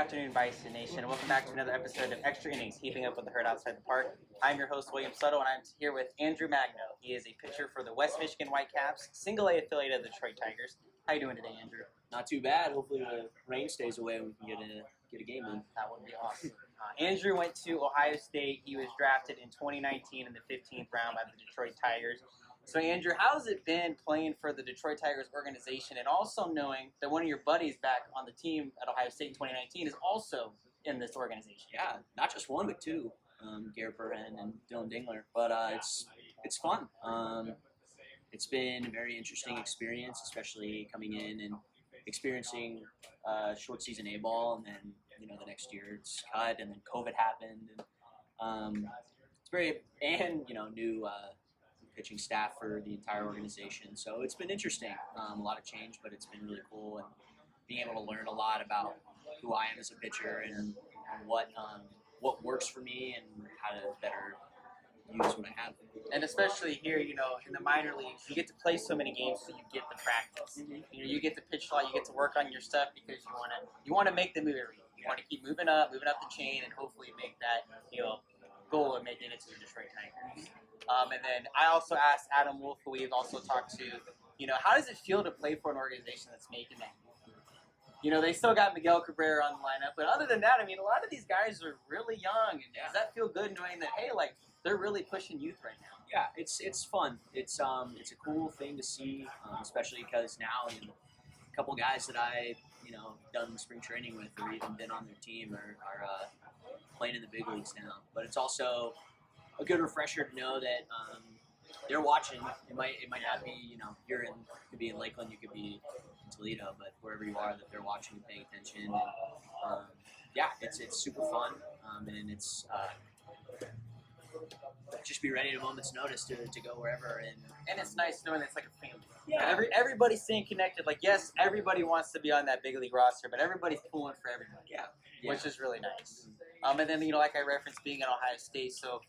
afternoon, Bison Nation, and welcome back to another episode of Extra Innings, keeping up with the herd outside the park. I'm your host, William Suttle, and I'm here with Andrew Magno. He is a pitcher for the West Michigan Whitecaps, single-A affiliate of the Detroit Tigers. How you doing today, Andrew? Not too bad. Hopefully the rain stays away and we can get a game in. That would be awesome. Andrew went to Ohio State. He was drafted in 2019 in the 15th round by the Detroit Tigers. So, Andrew, how has it been playing for the Detroit Tigers organization and also knowing that one of your buddies back on the team at Ohio State in 2019 is also in this organization? Yeah, not just one, but two, Garrett Burhen and Dylan Dingler. But it's fun. It's been a very interesting experience, especially coming in and experiencing short season A-ball, and then the next year it's cut, and then COVID happened, and it's very new pitching staff for the entire organization. So it's been interesting, a lot of change, but it's been really cool, and being able to learn a lot about who I am as a pitcher and what works for me and how to better use what I have. And especially here, in the minor leagues, you get to play so many games, so you get the practice. Mm-hmm. You get to pitch a lot, you get to work on your stuff because you want to make the move every year. You want to keep moving up the chain, and hopefully make that goal of making it to the Detroit Tigers. And then I also asked Adam Wolf, who we've also talked to, how does it feel to play for an organization that's making that move? They still got Miguel Cabrera on the lineup, but other than that, a lot of these guys are really young. And does that feel good knowing that, hey, they're really pushing youth right now? Yeah, it's fun. It's a cool thing to see, especially because now a couple guys that I done spring training with or even been on their team are playing in the big leagues now. But it's also a good refresher to know that they're watching. It might not be could be in Lakeland, you could be in Toledo, but wherever you are, that they're watching and paying attention. And, it's super fun, and it's just be ready at a moment's notice to go wherever. And it's nice knowing that it's like a family. Yeah. Everybody's staying connected. Yes, everybody wants to be on that big league roster, but everybody's pulling for everybody. Yeah. Which is really nice. And then, like I referenced being at Ohio State, so,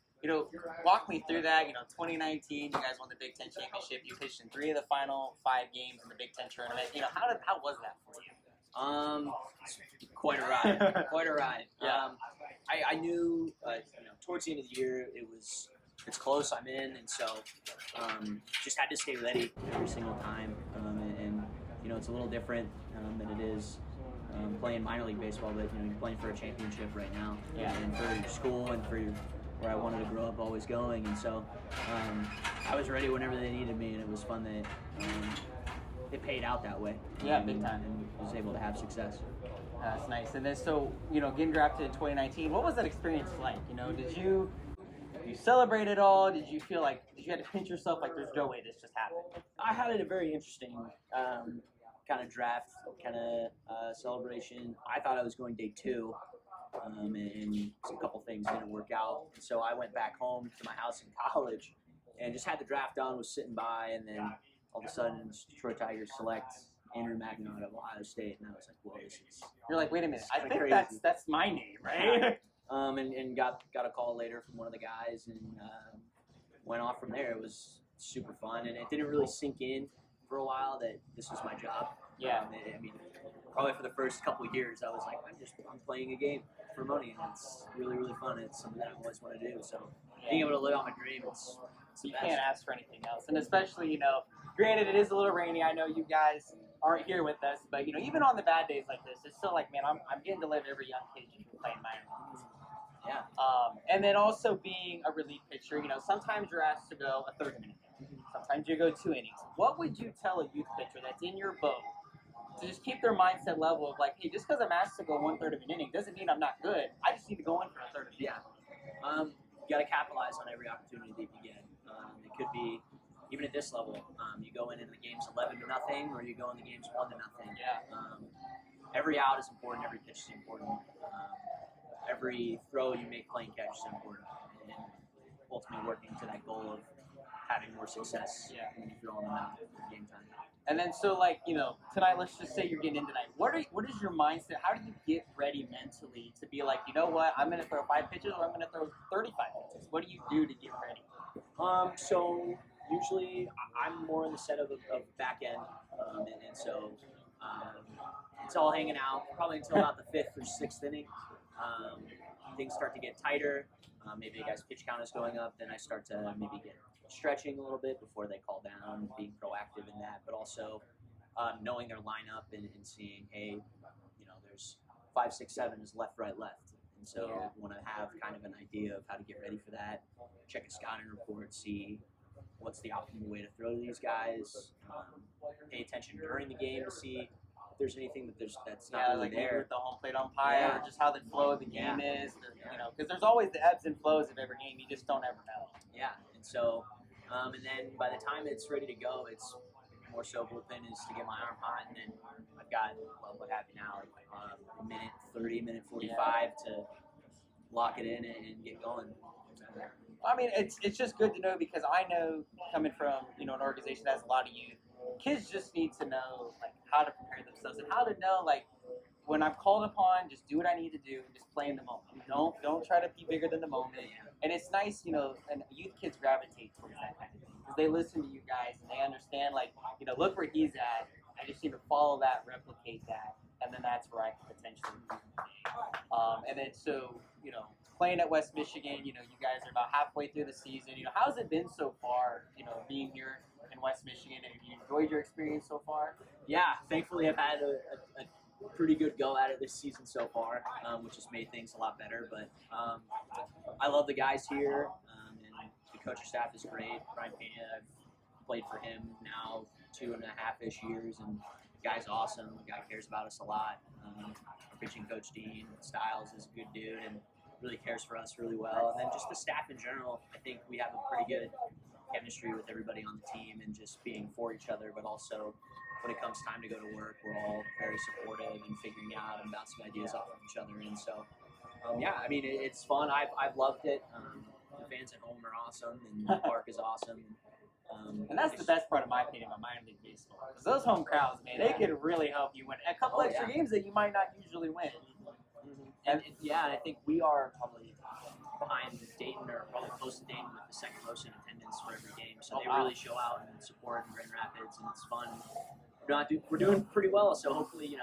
walk me through that. 2019, you guys won the Big Ten championship. You pitched in 3 of the final 5 games in the Big Ten tournament. How was that for you? Quite a ride. Quite a ride. Yeah. I knew, towards the end of the year, it's close, I'm in, and so just had to stay ready every single time. And it's a little different than it is playing minor league baseball, but you're playing for a championship right now. Yeah. And for your school and for where I wanted to grow up, always going, and so I was ready whenever they needed me, and it was fun that it paid out that way. Yeah, big time. And was able to have success. That's nice. And then, so, getting drafted in 2019, what was that experience like? Did you celebrate it all? Did you feel like, did you have to pinch yourself like there's no way this just happened? I had a very interesting kind of draft, kind of celebration. I thought I was going day 2, and a couple things didn't work out. So I went back home to my house in college and just had the draft done, was sitting by, and then all of a sudden Detroit Tigers select Andrew Magno out of Ohio State, and I was like, "Whoa, this is." You're like, "Wait a minute, I think crazy. that's my name, right?" And got a call later from one of the guys, and went off from there. It was super fun, and it didn't really sink in for a while that this was my job. Yeah. Probably for the first couple of years, I was like, I'm playing a game for money, and it's really, really fun. It's something that I always want to do. So being able to live out my dream, it's you can't ask for anything else. And especially, granted, it is a little rainy. I know you guys aren't here with us, but even on the bad days like this, it's still like, man, I'm getting to live every young kid you can play in minor leagues. Yeah. And then also being a relief pitcher, sometimes you're asked to go a 30-minute inning. Sometimes you go 2 innings. What would you tell a youth pitcher that's in your boat to just keep their mindset level of like, hey, just because I'm asked to go 1/3 of an inning doesn't mean I'm not good. I just need to go in for a third of an inning. Yeah. You got to capitalize on every opportunity that you get. It could be, even at this level, you go in and the game's 11-0, or you go in the game's 1-0. Yeah. Every out is important. Every pitch is important. Every throw you make playing catch is important, and ultimately working to that goal of having more success when you throw on the mound in game time. And then, so tonight, let's just say you're getting in tonight. What is your mindset? How do you get ready mentally to be like, you know what, I'm going to throw 5 pitches or I'm going to throw 35 pitches? What do you do to get ready? So usually I'm more in the set of back end, and so it's all hanging out probably until about the 5th or 6th inning. Things start to get tighter. Maybe a guy's pitch count is going up. Then I start to maybe get stretching a little bit before they call down, being proactive in that, but also knowing their lineup and seeing, hey, there's 5, 6, 7 is left, right, left. And so want to have kind of an idea of how to get ready for that, check a scouting report, see what's the optimal way to throw to these guys, pay attention during the game to see if there's anything that's not really like there. maybe with the home plate umpire, or just how the flow of the game is, because there's always the ebbs and flows of every game. You just don't ever know. Yeah, and so, and then by the time it's ready to go, it's more so bullpen is to get my arm hot, and then I've got, what have you now, a minute 30, minute 45 to lock it in and get going. I mean, it's just good to know, because I know, coming from an organization that has a lot of youth, kids just need to know like how to prepare themselves and how to know like when I'm called upon, just do what I need to do and just play in the moment. Don't try to be bigger than the moment. And it's nice, and youth kids gravitate towards that kind of thing because they listen to you guys and they understand like look where he's at. I just need to follow that, replicate that, and then that's where I can potentially move the game. And then so playing at West Michigan, you guys are about halfway through the season. How's it been so far? Being here in West Michigan, and have you enjoyed your experience so far? Yeah, thankfully I've had a pretty good go at it this season so far, which has made things a lot better. But I love the guys here, and the coaching staff is great. Brian Pena, I've played for him now 2.5-ish years, and the guy's awesome. The guy cares about us a lot. Our pitching coach, Dean Stiles, is a good dude and really cares for us really well. And then just the staff in general, I think we have a pretty good chemistry with everybody on the team and just being for each other, but also when it comes time to go to work, we're all very supportive and figuring out and bouncing ideas off of each other. And so, I mean, it's fun. I've loved it. The fans at home are awesome, and the park is awesome. And that's the best part, in my opinion, about Miami League baseball. Because those home crowds, man, they could really help you win a couple extra games that you might not usually win. And I think we are probably behind Dayton, or probably close to Dayton, with the second most in attendance for every game. So they really show out and support in Grand Rapids, and it's fun. We're doing pretty well, so hopefully,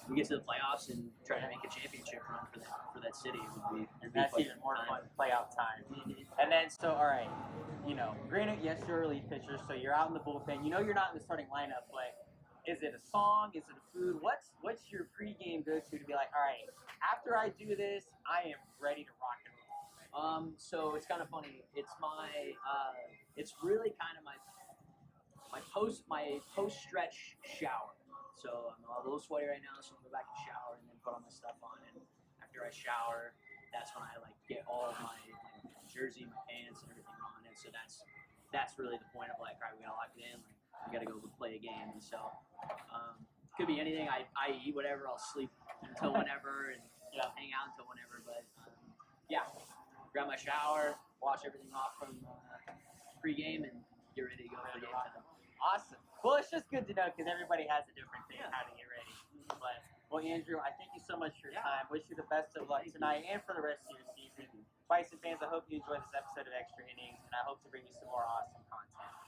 we get to the playoffs and try to make a championship run for that city. And that's even more fun, playoff time. And then, so, all right, granted, yes, you're a relief pitcher, so you're out in the bullpen. You're not in the starting lineup, but is it a song? Is it a food? What's your pregame go-to to be like, all right, after I do this, I am ready to rock and roll? So it's kind of funny. It's it's really kind of my post stretch shower. So I'm a little sweaty right now, so I'll go back and shower and then put all my stuff on. And after I shower, that's when I get all of my jersey, my pants, and everything on. And so that's really the point of all right, we gotta lock it in. We gotta go play a game. And so could be anything. I eat whatever. I'll sleep until whenever and hang out until whenever. But grab my shower, wash everything off from pregame, and get ready to go for game time. Awesome. Well, it's just good to know because everybody has a different thing how to get ready. But Andrew, I thank you so much for your time. Wish you the best of luck tonight and for the rest of your season. Bison fans, I hope you enjoyed this episode of Extra Innings, and I hope to bring you some more awesome content.